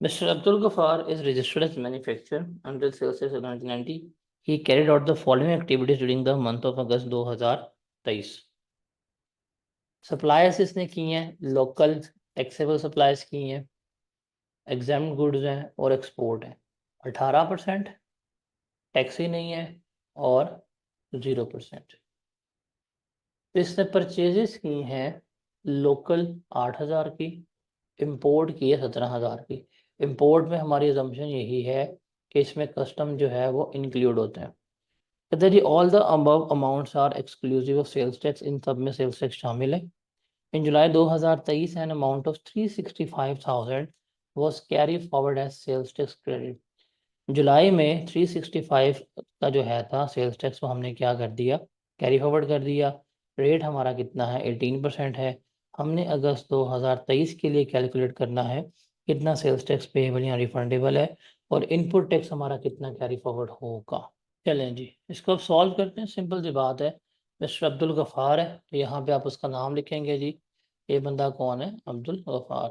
Mr. Abdul Ghaffar is registered as manufacturer until sales tax of 1990. He carried out the following activities during the month of August 2023. Suppliers इसने की हैं, local taxable suppliers की हैं, examined goods हैं और export है। 18% tax ही नहीं है और 0%। इसने परचेजेस की हैं लोकल 8,000 की, इंपोर्ट की है 17,000 की। इंपोर्ट में हमारी अजम्पशन यही है कि इसमें कस्टम जो है वो इंक्लूड होते हैं। कहते हैं जी all the above amounts are exclusive of sales tax, इन सब में सेल्स टैक्स शामिल है। In July 2023 an amount of 365,000 was carry forward as sales tax credit. जुलाई में 365 का जो है था सेल्स टैक्स वो हमने क्या कर दिया, कैरी फॉरवर्ड कर दिया। रेट हमारा कितना है, 18% है। हमने अगस्त 2023 के लिए कैलकुलेट करना है कितना सेल्स टैक्स पेएबल या रिफंडेबल है और इनपुट टैक्स हमारा कितना कैरी फॉरवर्ड होगा। चलें जी इसको अब सॉल्व करते हैं। सिंपल सी बात है। मिस्टर अब्दुल गफ़ार है तो यहाँ पे आप उसका नाम लिखेंगे जी। ये बंदा कौन है, अब्दुल गफ़ार।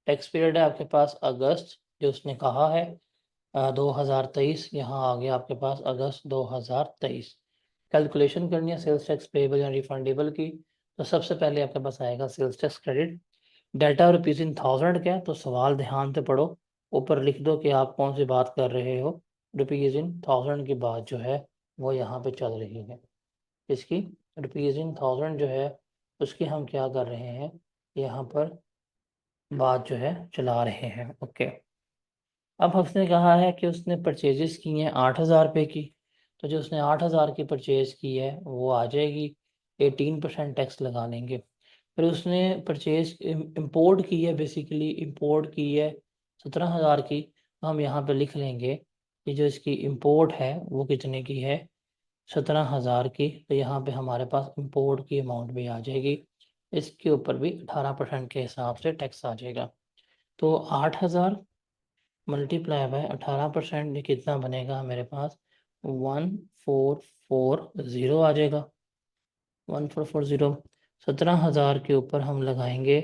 टैक्स पीरियड है आपके पास अगस्त जो उसने कहा है 2023। यहाँ आ गया आपके पास अगस्त 2023। कैलकुलेशन करनी है सेल्स टैक्स पेएबल या रिफंडेबल की। तो सबसे पहले आपके पास आएगा sales tax credit. Data rupees in thousand का है तो सवाल ध्यान से पढ़ो, ऊपर लिख दो कि आप कौन सी बात कर रहे हो। रुपीज़ इन थाउजेंड की बात जो है वो यहाँ पे चल रही है। इसकी रुपीज़ इन थाउजेंड जो है उसकी हम क्या कर रहे हैं, यहाँ पर बात जो है चला रहे हैं। ओके। अब उसने कहा है कि उसने परचेजेस की हैं 8,000 रुपये की। तो जो उसने 8,000 की परचेज की है वो आ जाएगी, 18% टैक्स लगा लेंगे। फिर उसने परचेज इंपोर्ट की है, बेसिकली इंपोर्ट की है 17,000 की। तो हम यहाँ पे लिख लेंगे कि जो इसकी इंपोर्ट है वो कितने की है, 17,000 की। तो यहाँ पे हमारे पास इंपोर्ट की अमाउंट भी आ जाएगी। इसके ऊपर भी 18% के हिसाब से टैक्स आ जाएगा। तो 8,000 मल्टीप्लाई बाय 18% ये कितना बनेगा मेरे पास, 1440 आ जाएगा। 1440 17,000 के ऊपर हम लगाएंगे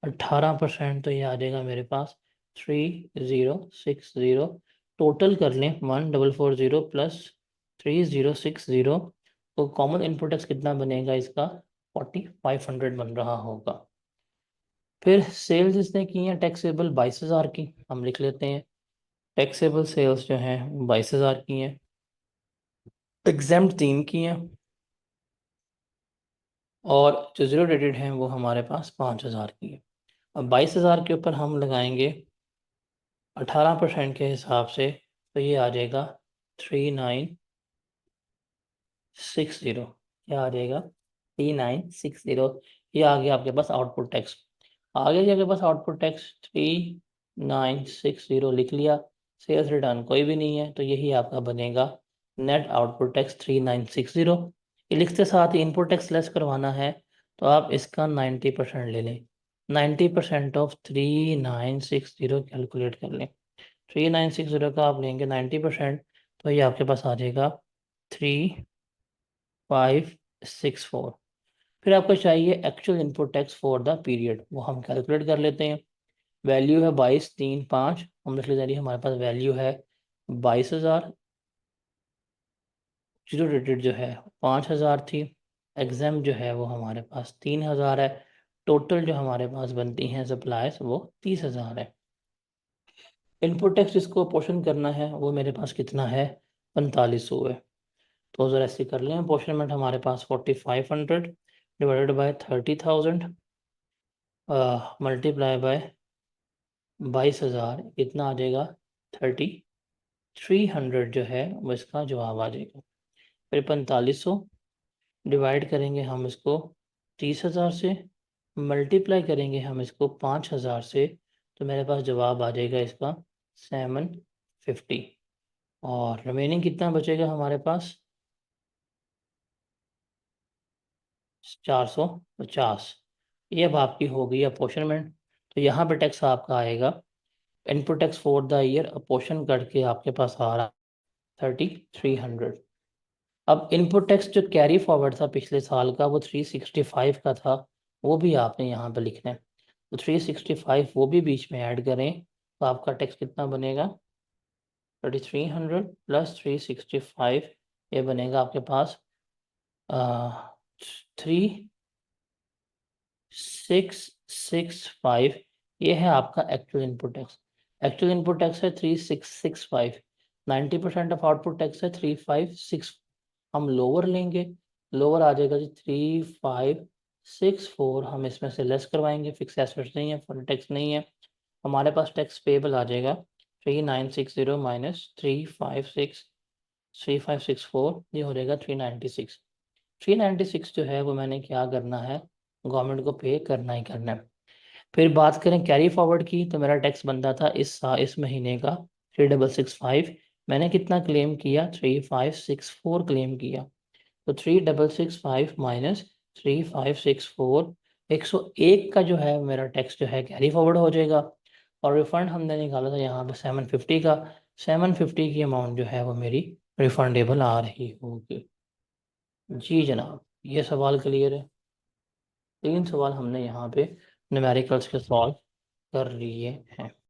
18%, तो ये आ जाएगा मेरे पास 3060। टोटल कर लें 1440 प्लस 3060, तो कॉमन इनपुट टैक्स कितना बनेगा इसका, 4500 बन रहा होगा। फिर सेल्स इसने की है टैक्सेबल 22,000 की, हम लिख लेते हैं टैक्सेबल सेल्स जो हैं 22,000 की हैं। एग्जाम्प्ट 3 की हैं और जो ज़ीरो रेटेड हैं वो हमारे पास 5,000 की है। अब 22,000 के ऊपर हम लगाएंगे 18% के हिसाब से, तो ये आ जाएगा 3960। क्या आ जाएगा, 3960। ये आ गया आपके पास आउटपुट टैक्स। आगे जी आपके पास आउटपुट टैक्स 3960 लिख लिया। सेल्स रिटर्न कोई भी नहीं है तो यही आपका बनेगा नेट आउटपुट टैक्स 3960। ये लिखते साथ ही इनपुट टैक्स लेस करवाना है तो आप इसका 90% ले लें। 90% ऑफ 3960 कैलकुलेट कर लें। 3960 का आप लेंगे 90%, तो ये आपके पास आ जाएगा 3564। फिर आपको चाहिए actual input tax for the period, वो हम कैलकुलेट कर लेते हैं। वैल्यू है 22,3,5, हम लिख लेते हैं हमारे पास वैल्यू है 22,000। जीरो रेटेड जो है 5,000 थी। एग्जाम जो है वो हमारे पास 3,000 है। टोटल जो हमारे पास बनती हैं सप्लाईज वो 30,000 है। इनपुट टैक्स जिसको पोर्शन करना है वो मेरे पास कितना है, 4500 है। तो ज़रा ऐसे कर लें, अपोर्शनमेंट हमारे पास 4500 डिवाइडेड बाय 30,000 मल्टीप्लाई बाय 22,000 कितना आ जाएगा, 3300 जो है वो इसका जवाब आ जाएगा। फिर 4500 डिवाइड करेंगे हम इसको 30,000 से, मल्टीप्लाई करेंगे हम इसको 5,000 से, तो मेरे पास जवाब आ जाएगा इसका 750। और रिमेनिंग कितना बचेगा हमारे पास, 450। ये अब आपकी हो गई अपोर्शनमेंट। तो यहाँ पे टैक्स आपका आएगा input tax for the year apportion करके आपके पास आ रहा 3300। अब इनपुट टैक्स जो कैरी फॉरवर्ड था पिछले साल का वो 365 का था, वो भी आपने यहाँ पे लिखना है। तो 365 वो भी बीच में ऐड करें तो आपका टैक्स कितना बनेगा 3300 प्लस 365, ये बनेगा आपके पास 3665। ये है आपका actual input tax. Actual input tax है 3665, 90% ऑफ आउटपुट टैक्स है 3564। हम लोअर लेंगे, लोअर आ जाएगा जी 3564। हम इसमें से लेस करवाएंगे, फिक्स एसेट्स नहीं है, फुल टैक्स नहीं है, हमारे पास टैक्स पेबल आ जाएगा 3960 माइनस 3564, ये हो जाएगा 396। 396 जो है वो मैंने क्या करना है, गवर्नमेंट को पे करना ही करना है। फिर बात करें कैरी फॉरवर्ड की, तो मेरा टैक्स बनता था इस महीने का 3665। मैंने कितना क्लेम किया 3564 क्लेम किया। तो 3665 माइनस 3564, 101 का जो है मेरा टैक्स जो है कैरी फॉरवर्ड हो जाएगा। और रिफंड हमने निकाला था यहाँ पे 750 का, 750 की अमाउंट जो है वो मेरी रिफंडेबल आ रही होगी। जी जनाब, ये सवाल क्लियर है। 3 सवाल हमने यहाँ पे न्यूमेरिकल्स के सॉल्व कर लिए हैं।